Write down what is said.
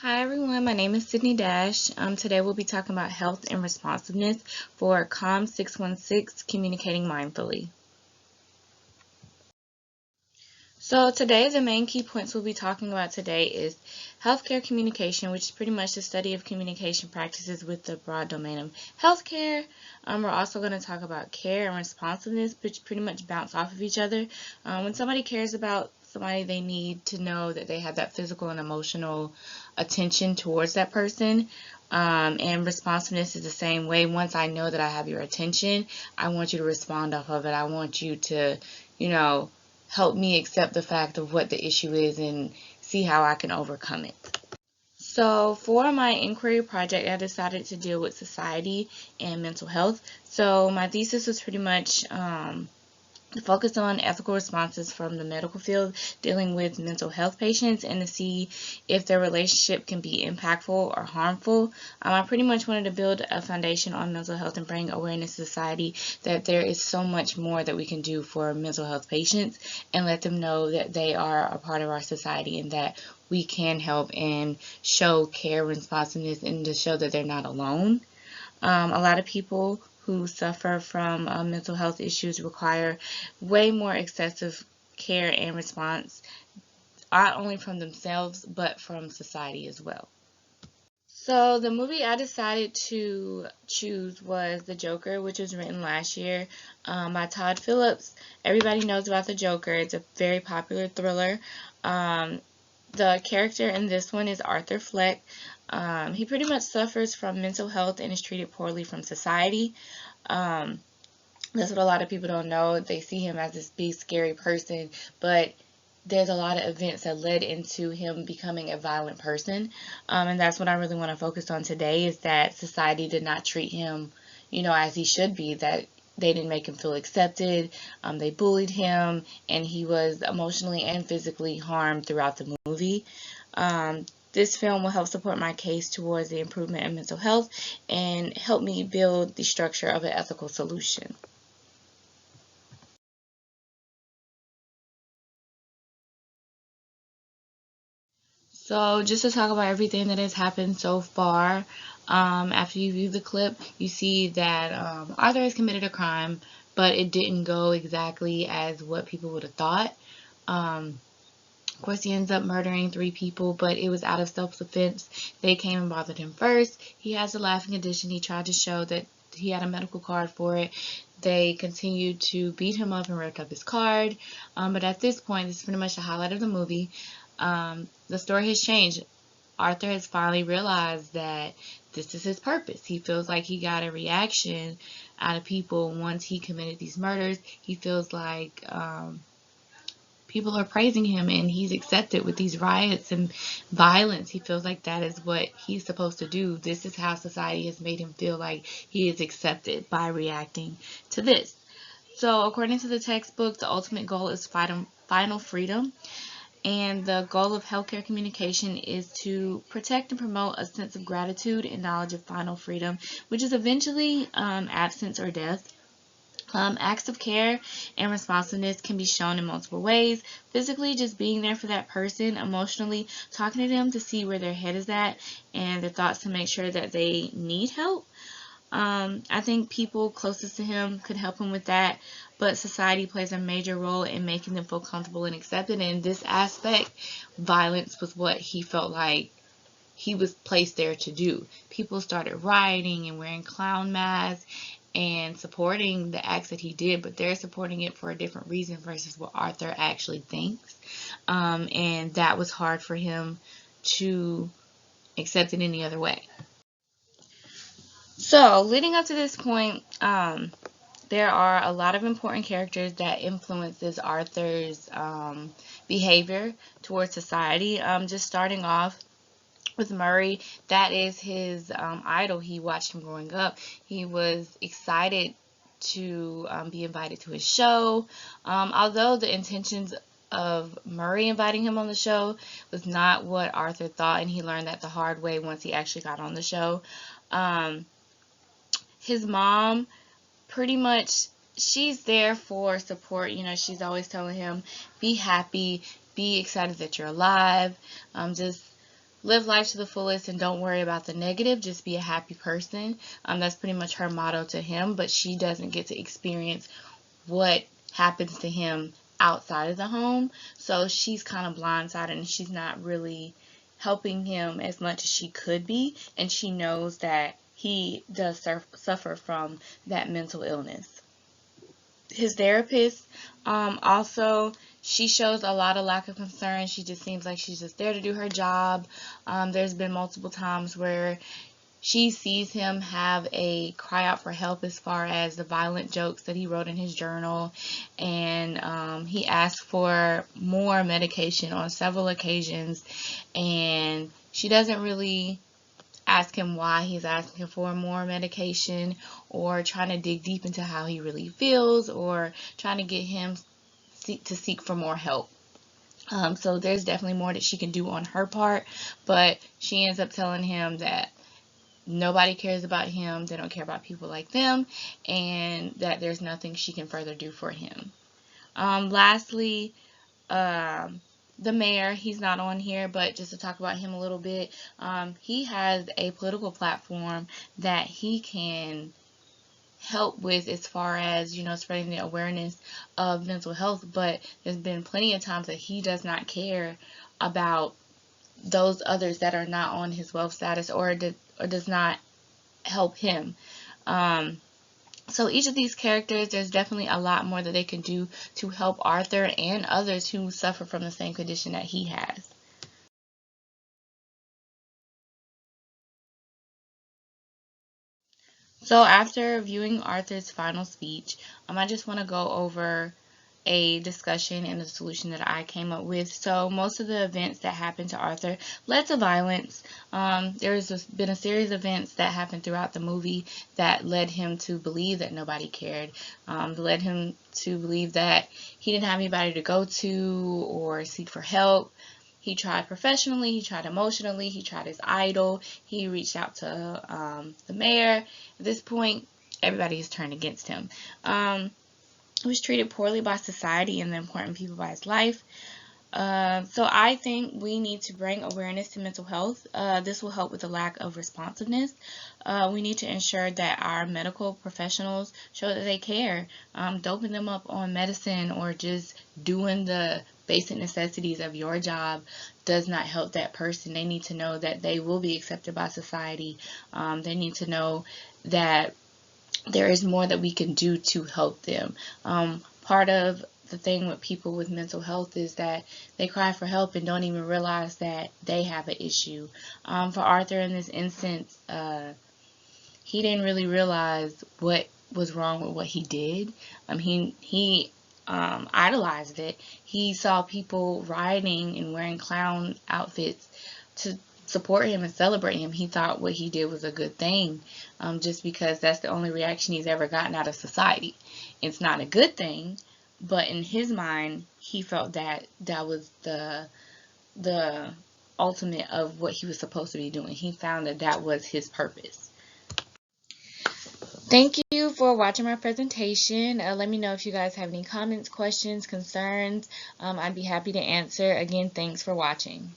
Hi everyone, my name is Sydney Dash. Today we'll be talking about health and responsiveness for Comm 616, Communicating Mindfully. So today the main key points we'll be talking about today is healthcare communication, which is pretty much the study of communication practices with the broad domain of healthcare. We're also going to talk about care and responsiveness, which pretty much bounce off of each other. When somebody cares about somebody, they need to know that they have that physical and emotional attention towards that person. And responsiveness is the same way. Once I know that I have your attention, I want you to respond off of it. I want you to, help me accept the fact of what the issue is and see how I can overcome it. So for my inquiry project, I decided to deal with society and mental health. So my thesis was pretty much focus on ethical responses from the medical field dealing with mental health patients and to see if their relationship can be impactful or harmful. I pretty much wanted to build a foundation on mental health and bring awareness to society that there is so much more that we can do for mental health patients and let them know that they are a part of our society and that we can help and show care, responsiveness, and to show that they're not alone. A lot of people who suffer from mental health issues require way more excessive care and response, not only from themselves, but from society as well. So the movie I decided to choose was The Joker, which was written last year by Todd Phillips. Everybody knows about The Joker. It's a very popular thriller. The character in this one is Arthur Fleck. He pretty much suffers from mental health and is treated poorly from society. That's what a lot of people don't know. They see him as this big, scary person, but there's a lot of events that led into him becoming a violent person. And that's what I really want to focus on today, is that society did not treat him, as he should be, that they didn't make him feel accepted. They bullied him, and he was emotionally and physically harmed throughout the movie. This film will help support my case towards the improvement in mental health and help me build the structure of an ethical solution. So just to talk about everything that has happened so far, after you view the clip, you see that Arthur has committed a crime, but it didn't go exactly as what people would have thought. Of course, he ends up murdering 3 people, but it was out of self-defense. They came and bothered him first. He has a laughing condition. He tried to show that he had a medical card for it. They continued to beat him up and ripped up his card. But at this point, this is pretty much the highlight of the movie. The story has changed. Arthur has finally realized that this is his purpose. He feels like he got a reaction out of people once he committed these murders. He feels like people are praising him and he's accepted with these riots and violence. He feels like that is what he's supposed to do. This is how society has made him feel like he is accepted by reacting to this. So according to the textbook, the ultimate goal is final freedom. And the goal of healthcare communication is to protect and promote a sense of gratitude and knowledge of final freedom, which is eventually absence or death. Acts of care and responsiveness can be shown in multiple ways. Physically, just being there for that person. Emotionally, talking to them to see where their head is at and their thoughts to make sure that they need help. I think people closest to him could help him with that, but society plays a major role in making them feel comfortable and accepted. And in this aspect, violence was what he felt like he was placed there to do. People started rioting and wearing clown masks and supporting the acts that he did, but they're supporting it for a different reason versus what Arthur actually thinks. And that was hard for him to accept it any other way. So, leading up to this point, there are a lot of important characters that influences Arthur's behavior towards society. Just starting off with Murray, that is his idol. He watched him growing up. He was excited to be invited to his show. Although the intentions of Murray inviting him on the show was not what Arthur thought, and he learned that the hard way once he actually got on the show. His mom, pretty much, she's there for support. She's always telling him, be happy, be excited that you're alive, just live life to the fullest and don't worry about the negative. Just be a happy person. That's pretty much her motto to him, but she doesn't get to experience what happens to him outside of the home. So she's kind of blindsided and she's not really helping him as much as she could be. And she knows that he does suffer from that mental illness. His therapist, also, she shows a lot of lack of concern. She just seems like she's just there to do her job. There's been multiple times where she sees him have a cry out for help as far as the violent jokes that he wrote in his journal, and he asked for more medication on several occasions, and she doesn't really ask him why he's asking for more medication, or trying to dig deep into how he really feels, or trying to get him to seek for more help. So there's definitely more that she can do on her part, but she ends up telling him that nobody cares about him, they don't care about people like them, and that there's nothing she can further do for him. Lastly, the mayor, he's not on here, but just to talk about him a little bit, he has a political platform that he can help with as far as, spreading the awareness of mental health, but there's been plenty of times that he does not care about those others that are not on his wealth status, or does not help him. So each of these characters, there's definitely a lot more that they can do to help Arthur and others who suffer from the same condition that he has. So after viewing Arthur's final speech, I just want to go over a discussion and the solution that I came up with. So most of the events that happened to Arthur led to violence. There's been a series of events that happened throughout the movie that led him to believe that nobody cared, led him to believe that he didn't have anybody to go to or seek for help. He tried professionally, he tried emotionally, he tried his idol, he reached out to the mayor. At this point, everybody has turned against him. He was treated poorly by society and the important people by his life. So I think we need to bring awareness to mental health. This will help with the lack of responsiveness. We need to ensure that our medical professionals show that they care. Doping them up on medicine or just doing the basic necessities of your job does not help that person. They need to know that they will be accepted by society. They need to know that there is more that we can do to help them. Part of the thing with people with mental health is that they cry for help and don't even realize that they have an issue. For Arthur in this instance, he didn't really realize what was wrong with what he did. He idolized it. He saw people rioting and wearing clown outfits to support him and celebrate him. He thought what he did was a good thing, just because that's the only reaction he's ever gotten out of society. It's not a good thing, but in his mind, he felt that that was the ultimate of what he was supposed to be doing. He found that that was his purpose. Thank you for watching my presentation. Let me know if you guys have any comments, questions, concerns. I'd be happy to answer. Again, thanks for watching.